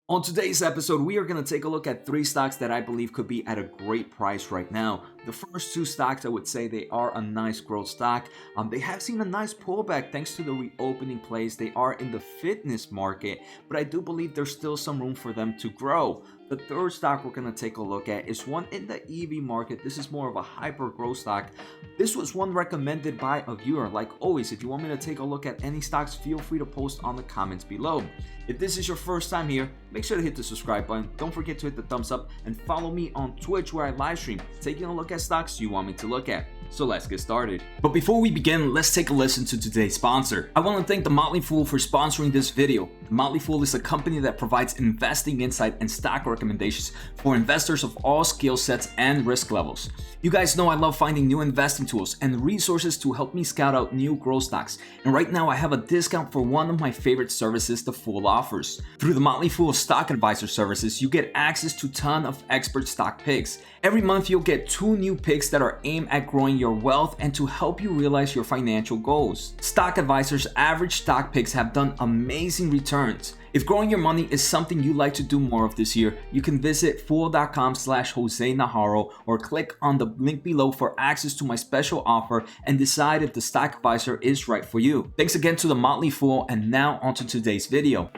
On today's episode, we are going to take a look at three stocks that I believe could be at a great price right now. The first two stocks, I would say they are a nice growth stock. They have seen a nice pullback thanks to the reopening plays. They are in the fitness market, but I do believe there's still some room for them to grow. The third stock we're going to take a look at is one in the EV market. This is more of a hyper growth stock. This was one recommended by a viewer. Like always, if you want me to take a look at any stocks, feel free to post on the comments below. If this is your first time here, make sure to hit the subscribe button. Don't forget to hit the thumbs up and follow me on Twitch where I live stream, taking a look at stocks you want me to look at. So let's get started. But before we begin, let's take a listen to today's sponsor. I want to thank the Motley Fool for sponsoring this video. The Motley Fool is a company that provides investing insight and stock recommendations for investors of all skill sets and risk levels. You guys know I love finding new investing tools and resources to help me scout out new growth stocks. And right now I have a discount for one of my favorite services the Fool offers. Through the Motley Fool Stock Advisor services, you get access to a ton of expert stock picks. Every month you'll get 2 new picks that are aimed at growing your wealth and to help you realize your financial goals. Stock Advisor's average stock picks have done amazing returns. If growing your money is something you'd like to do more of this year, you can visit fool.com/Jose Najarro or click on the link below for access to my special offer and decide if the Stock Advisor is right for you. Thanks again to the Motley Fool, and now onto today's video.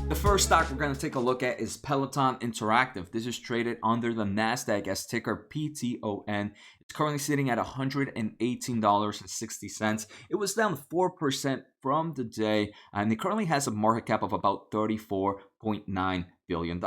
The first stock we're going to take a look at is Peloton Interactive. This is traded under the NASDAQ as ticker PTON. It's currently sitting at $118.60. It was down 4% from the day, and it currently has a market cap of about $34.9 billion.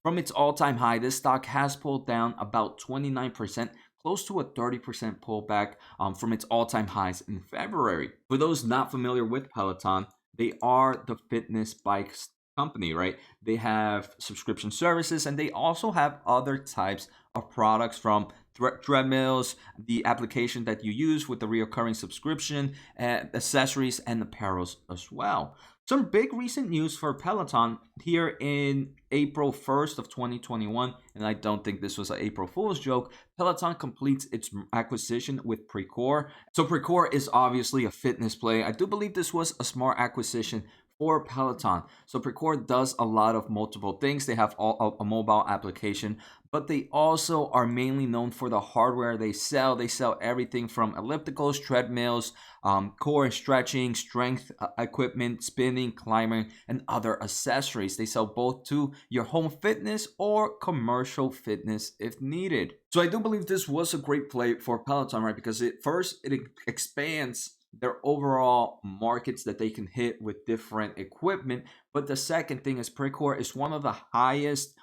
From its all-time high, this stock has pulled down about 29%, close to a 30% pullback from its all-time highs in February. For those not familiar with Peloton, they are the fitness bikes company, right? They have subscription services, and they also have other types of products, from treadmills, the application that you use with the recurring subscription, accessories, and apparels as well. Some big recent news for Peloton here in April 1st of 2021, and I don't think this was an April Fool's joke. Peloton completes its acquisition with Precor. So Precor is obviously a fitness play. I do believe this was a smart acquisition for Peloton. So Precor does a lot of multiple things. They have a mobile application, but they also are mainly known for the hardware they sell. They sell everything from ellipticals, treadmills, core and stretching, strength equipment, spinning, climbing, and other accessories. They sell both to your home fitness or commercial fitness if needed. So I do believe this was a great play for Peloton, right? Because it expands their overall markets that they can hit with different equipment. But the second thing is Precor is one of the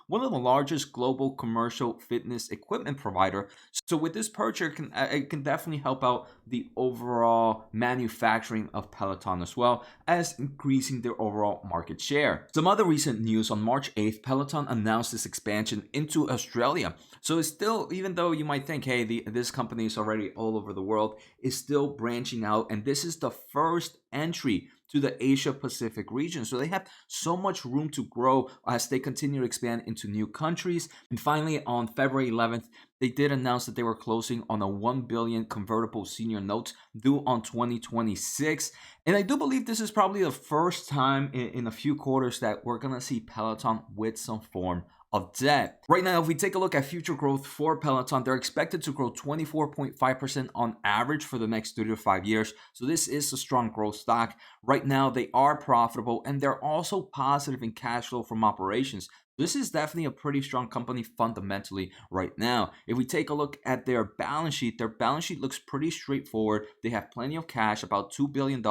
largest global commercial fitness equipment provider. So with this purchase, it can definitely help out the overall manufacturing of Peloton, as well as increasing their overall market share. Some other recent news: on March 8th, Peloton announced its expansion into Australia. So it's still, even though you might think, hey, this company is already all over the world, is still branching out, and this is the first entry to the Asia Pacific region. So they have so much room to grow as they continue to expand into new countries. And finally, on February 11th, they did announce that they were closing on a $1 billion convertible senior note due on 2026. And I do believe this is probably the first time in a few quarters that we're going to see Peloton with some form of debt. Right now, if we take a look at future growth for Peloton, they're expected to grow 24.5% on average for the next 3 to 5 years. So this is a strong growth stock. Right now, they are profitable, and they're also positive in cash flow from operations. This is definitely a pretty strong company fundamentally right now. If we take a look at their balance sheet looks pretty straightforward. They have plenty of cash, about $2 billion,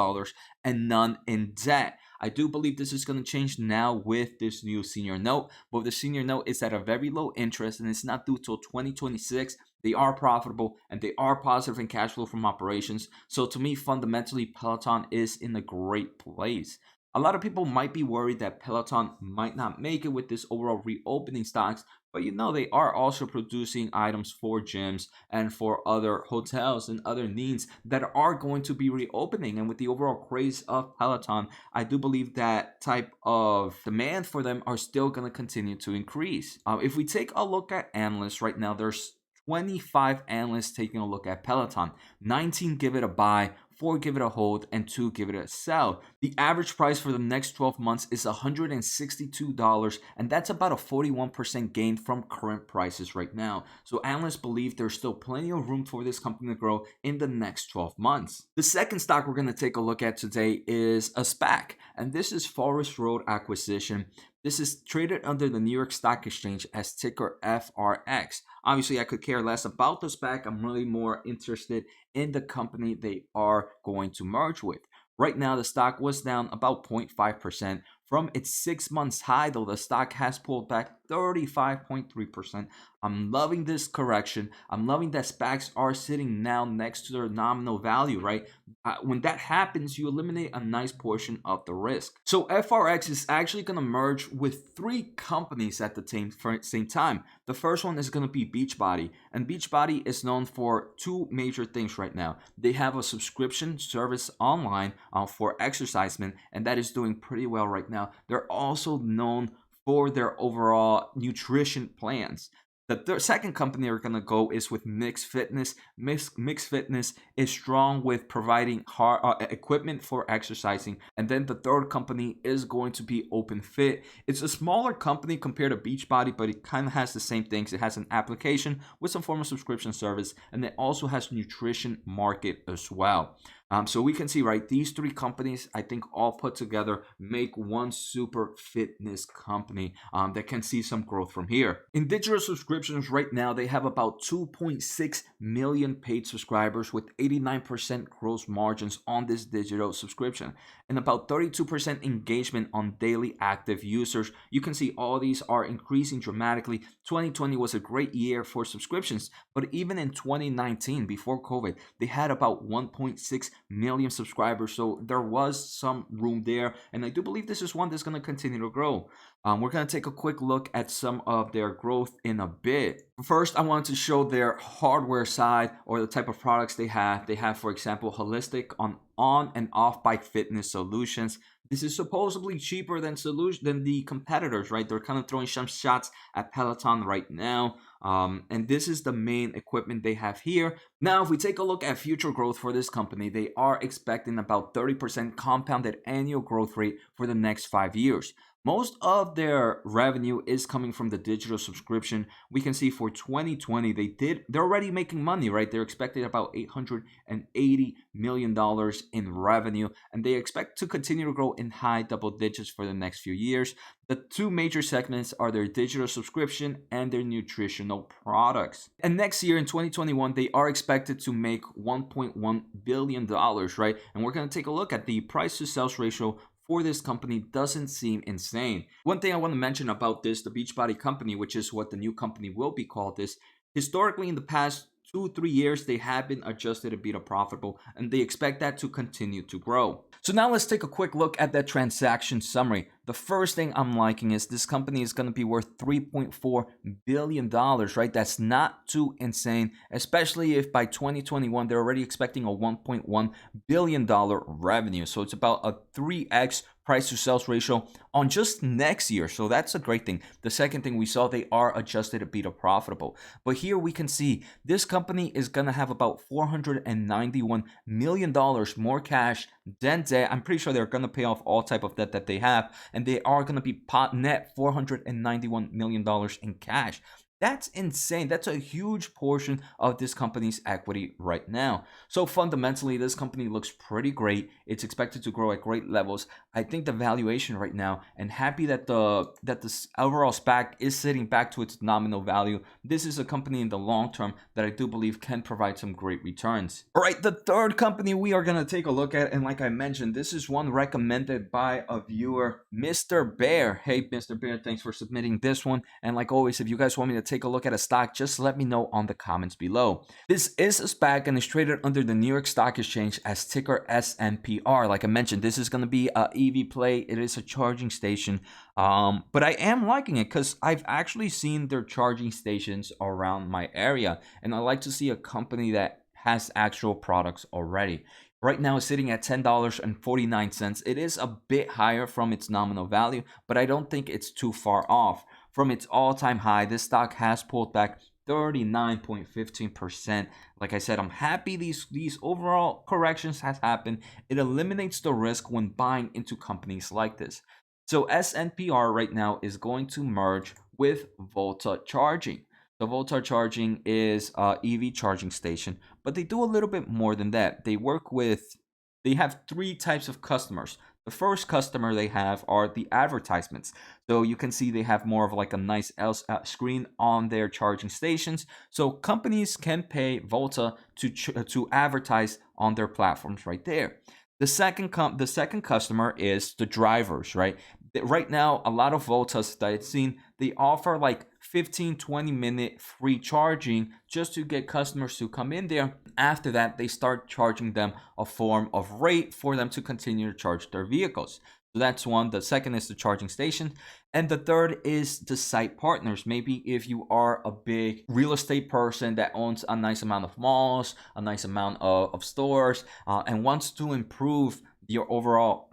and none in debt. I do believe this is going to change now with this new senior note, but the senior note is at a very low interest and it's not due till 2026. They are profitable and they are positive in cash flow from operations. So to me, fundamentally, Peloton is in a great place. A lot of people might be worried that Peloton might not make it with this overall reopening stocks, but they are also producing items for gyms and for other hotels and other needs that are going to be reopening. And with the overall craze of Peloton, I do believe that type of demand for them are still going to continue to increase. If we take a look at analysts right now, there's 25 analysts taking a look at Peloton. 19 give it a buy, 4 give it a hold, and 2 give it a sell. The average price for the next 12 months is $162, and that's about a 41% gain from current prices right now. So analysts believe there's still plenty of room for this company to grow in the next 12 months. The second stock we're going to take a look at today is a SPAC, and this is Forest Road Acquisition. This is traded under the New York Stock Exchange as ticker FRX. Obviously, I could care less about the SPAC. I'm really more interested in the company they are going to merge with. Right now, the stock was down about 0.5%. From its 6 months high, though, the stock has pulled back 35.3%. I'm loving this correction. I'm loving that SPACs are sitting now next to their nominal value, right? When that happens, you eliminate a nice portion of the risk. So FRX is actually going to merge with 3 companies at the same time. The first one is going to be BeachBody, and BeachBody is known for 2 major things right now. They have a subscription service online for exercisement, and that is doing pretty well right now. They're also known for their overall nutrition plans. The second company we're going to go is with Mixed Fitness. Mixed Fitness is strong with providing equipment for exercising. And then the third company is going to be OpenFit. It's a smaller company compared to BeachBody, but it kind of has the same things. It has an application with some form of subscription service, and it also has nutrition market as well. So we can see, right, these 3 companies, I think all put together make one super fitness company that can see some growth from here. In digital subscriptions right now, they have about 2.6 million paid subscribers with 89% gross margins on this digital subscription and about 32% engagement on daily active users. You can see all these are increasing dramatically. 2020 was a great year for subscriptions, but even in 2019, before COVID, they had about 1.6 million subscribers, so there was some room there, and I do believe this is one that's going to continue to grow. We're going to take a quick look at some of their growth in a bit. First, I wanted to show their hardware side or the type of products they have. They have, for example, holistic on and off bike fitness solutions. This is supposedly cheaper than the competitors, right? They're kind of throwing some shots at Peloton right now. And this is the main equipment they have here. Now, if we take a look at future growth for this company, they are expecting about 30% compounded annual growth rate for the next 5 years. Most of their revenue is coming from the digital subscription. We can see for 2020, they're already making money, right? They're expecting about $880 million in revenue, and they expect to continue to grow in high double digits for the next few years. The 2 major segments are their digital subscription and their nutritional products. And next year in 2021, they are expected to make $1.1 billion, right? And we're going to take a look at the price to sales ratio for this company. Doesn't seem insane. One thing I want to mention about this, the BeachBody company, which is what the new company will be called, is historically in the past 2-3 years, they have been adjusted EBITDA profitable, and they expect that to continue to grow. So now let's take a quick look at that transaction summary. The first thing I'm liking is this company is going to be worth $3.4 billion, right? That's not too insane, especially if by 2021, they're already expecting a $1.1 billion revenue. So it's about a 3x price to sales ratio on just next year. So that's a great thing. The second thing we saw, they are adjusted EBITDA profitable. But here we can see this company is going to have about $491 million more cash than debt. I'm pretty sure they're going to pay off all type of debt that they have, and they are going to be net $491 million in cash. That's insane. That's a huge portion of this company's equity right now. So fundamentally, this company looks pretty great. It's expected to grow at great levels. I think the valuation right now, and happy that this overall SPAC is sitting back to its nominal value. This is a company in the long term that I do believe can provide some great returns. All right, the third company we are going to take a look at, and like I mentioned, this is one recommended by a viewer, Mr. Bear. Hey, Mr. Bear, thanks for submitting this one. And like always, if you guys want me to take a look at a stock, just let me know on the comments below. This is a SPAC and is traded under the New York Stock Exchange as ticker SNPR. Like I mentioned, this is going to be a EV play. It is a charging station, but I am liking it because I've actually seen their charging stations around my area, and I like to see a company that has actual products already. Right now it's sitting at $10.49. It is a bit higher from its nominal value, but I don't think it's too far off. From its all-time high, this stock has pulled back 39.15%. Like I said, I'm happy these overall corrections has happened. It eliminates the risk when buying into companies like this. So SNPR right now is going to merge with Volta Charging. The Volta Charging is a EV charging station, but they do a little bit more than that. They have three types of customers. The first customer they have are the advertisements. So you can see they have more of like a nice screen on their charging stations. So companies can pay Volta to advertise on their platforms right there. The second customer is the drivers, right? Right now, a lot of Voltas that I've seen, they offer like 15-20 minute free charging just to get customers to come in there. After that, they start charging them a form of rate for them to continue to charge their vehicles. So that's one. The second is the charging station. And the third is the site partners. Maybe if you are a big real estate person that owns a nice amount of malls, a nice amount of stores, and wants to improve your overall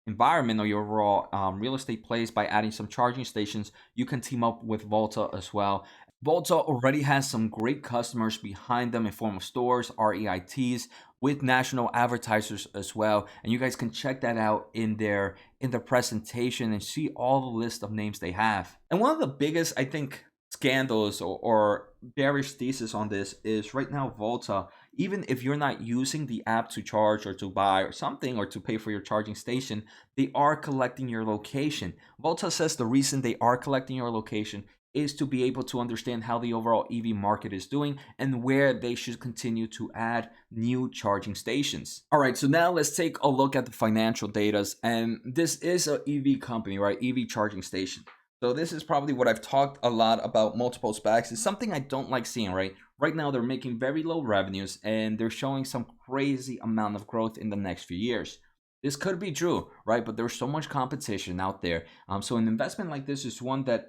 environment or your overall real estate place by adding some charging stations, you can team up with Volta as well. Volta already has some great customers behind them in form of stores, REITs, with national advertisers as well. And you guys can check that out in their presentation and see all the list of names they have. And one of the biggest, I think, scandals or bearish thesis on this is right now Volta, even if you're not using the app to charge or to buy or something or to pay for your charging station, they are collecting your location. Volta says the reason they are collecting your location is to be able to understand how the overall EV market is doing and where they should continue to add new charging stations. All right, so now let's take a look at the financial data. And this is an EV company, right? EV charging station. So this is probably what I've talked a lot about multiple SPACs. It's something I don't like seeing, right? Right now, they're making very low revenues and they're showing some crazy amount of growth in the next few years. This could be true, right? But there's so much competition out there. So an investment like this is one that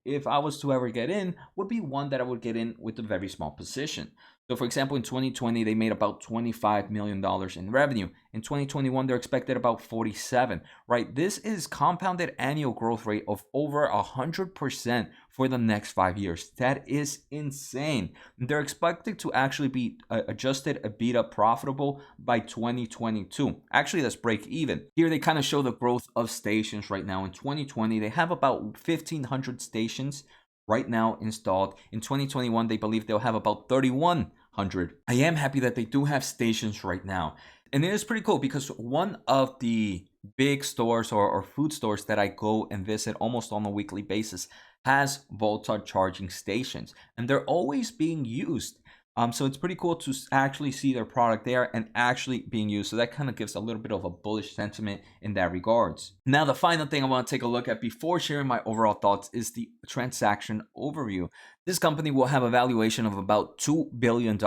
if I was to ever get in, would be one that I would get in with a very small position. So for example, in 2020, they made about $25 million in revenue. In 2021, they're expected about 47, right? This is compounded annual growth rate of over 100% for the next 5 years. That is insane. They're expected to actually be adjusted EBITDA profitable by 2022. Actually, that's break even. Here they kind of show the growth of stations right now. In 2020, they have about 1,500 stations right now installed. In 2021, they believe they'll have about 3,100. I am happy that they do have stations right now. And it is pretty cool because one of the big stores or food stores that I go and visit almost on a weekly basis has Volta charging stations, and they're always being used. So it's pretty cool to actually see their product there and actually being used. So that kind of gives a little bit of a bullish sentiment in that regards. Now, the final thing I want to take a look at before sharing my overall thoughts is the transaction overview. This company will have a valuation of about $2 billion.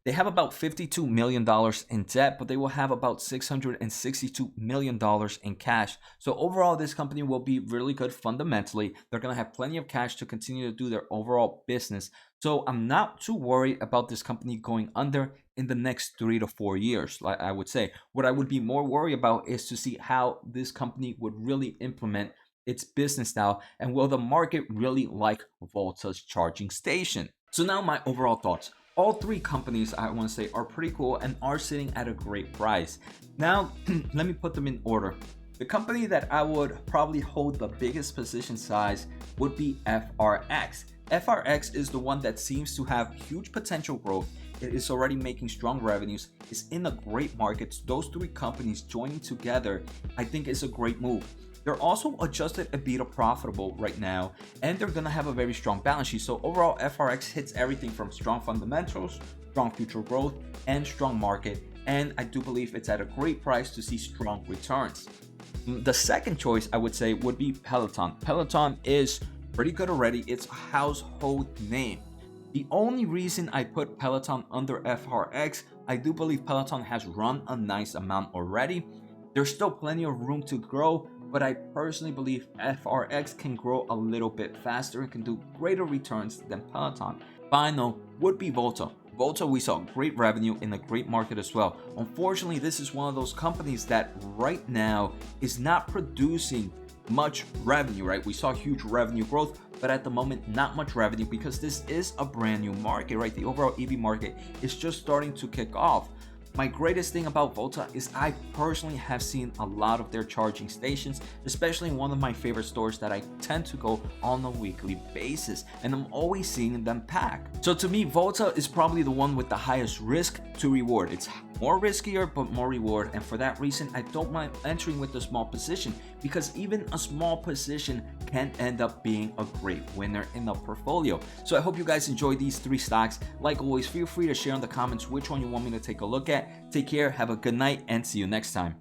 They have about $52 million in debt, but they will have about $662 million in cash. So overall, this company will be really good fundamentally. They're going to have plenty of cash to continue to do their overall business. So I'm not too worried about this company going under in the next 3 to 4 years, like I would say. What I would be more worried about is to see how this company would really implement its business style and will the market really like Volta's charging station. So now my overall thoughts. All three companies, I want to say, are pretty cool and are sitting at a great price. Now, let me put them in order. The company that I would probably hold the biggest position size would be FRX. FRX is the one that seems to have huge potential growth. It is already making strong revenues. It's in a great market. Those three companies joining together, I think, is a great move. They're also adjusted EBITDA profitable right now, and they're going to have a very strong balance sheet. So overall, FRX hits everything from strong fundamentals, strong future growth, and strong market. And I do believe it's at a great price to see strong returns. The second choice I would say would be Peloton. Peloton is pretty good already. It's a household name. The only reason I put Peloton under FRX, I do believe Peloton has run a nice amount already. There's still plenty of room to grow, but I personally believe FRX can grow a little bit faster and can do greater returns than Peloton. Final would be Volta. Volta, we saw great revenue in a great market as well. Unfortunately, this is one of those companies that right now is not producing much revenue, right? We saw huge revenue growth, but at the moment, not much revenue because this is a brand new market, right? The overall EV market is just starting to kick off. My greatest thing about Volta is I personally have seen a lot of their charging stations, especially in one of my favorite stores that I tend to go on a weekly basis, and I'm always seeing them packed. So to me, Volta is probably the one with the highest risk to reward. It's more riskier, but more reward, and for that reason, I don't mind entering with a small position, because even a small position can end up being a great winner in the portfolio. So I hope you guys enjoyed these 3 stocks. Like always, feel free to share in the comments which one you want me to take a look at. Take care, have a good night, and see you next time.